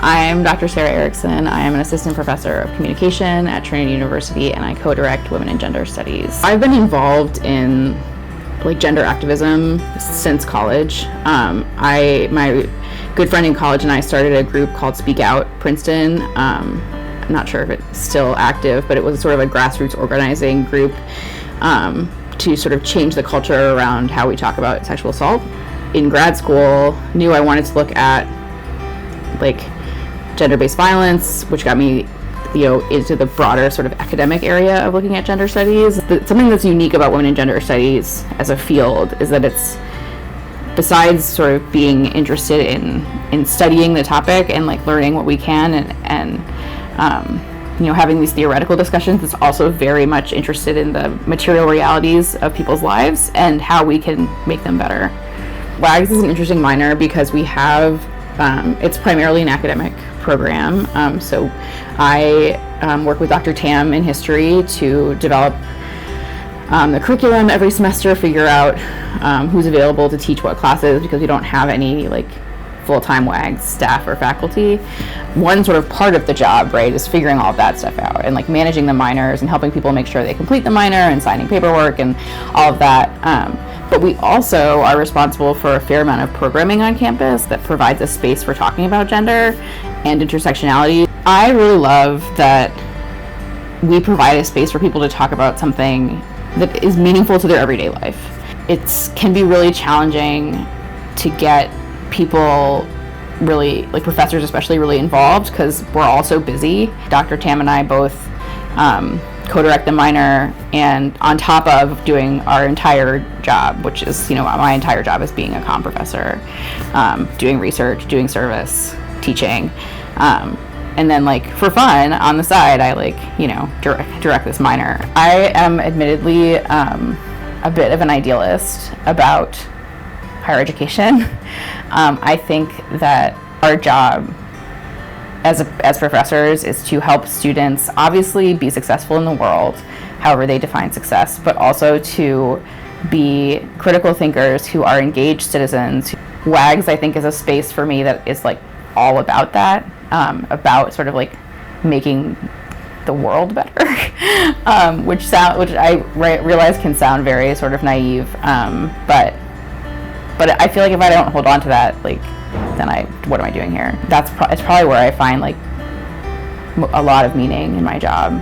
I'm Dr. Sarah Erickson. I am an assistant professor of communication at Trinity University, and I co-direct Women and Gender Studies. I've been involved in gender activism since college. My good friend in college and I started a group called Out Princeton. I'm not sure if it's still active, but it was sort of a grassroots organizing group to sort of change the culture around how we talk about sexual assault. In grad school, knew I wanted to look at gender-based violence, which got me into the broader sort of academic area of looking at gender studies. Something that's unique about women in gender studies as a field is that it's, besides sort of being interested in studying the topic and learning what we can and having these theoretical discussions, it's also very much interested in the material realities of people's lives and how we can make them better. WAGS is an interesting minor because we have, it's primarily an academic program. So I work with Dr. Tam in history to develop the curriculum every semester, figure out who's available to teach what classes, because we don't have any full-time WAGS staff or faculty. One sort of part of the job, right, is figuring all of that stuff out and managing the minors and helping people make sure they complete the minor and signing paperwork and all of that. But we also are responsible for a fair amount of programming on campus that provides a space for talking about gender and intersectionality. I really love that we provide a space for people to talk about something that is meaningful to their everyday life. It can be really challenging to get people really, professors especially, really involved because we're all so busy. Dr. Tam and I both co-direct the minor, and on top of doing our entire job, which is, my entire job is being a comm professor, doing research, doing service, teaching, and then for fun on the side, I direct this minor. I am admittedly a bit of an idealist about higher education. I think that our job as professors is to help students obviously be successful in the world, however they define success, but also to be critical thinkers who are engaged citizens. WAGS, I think, is a space for me that is all about that, about sort of making the world better, which I realize can sound very sort of naive, but I feel if I don't hold on to that, then what am I doing here? It's probably where I find a lot of meaning in my job.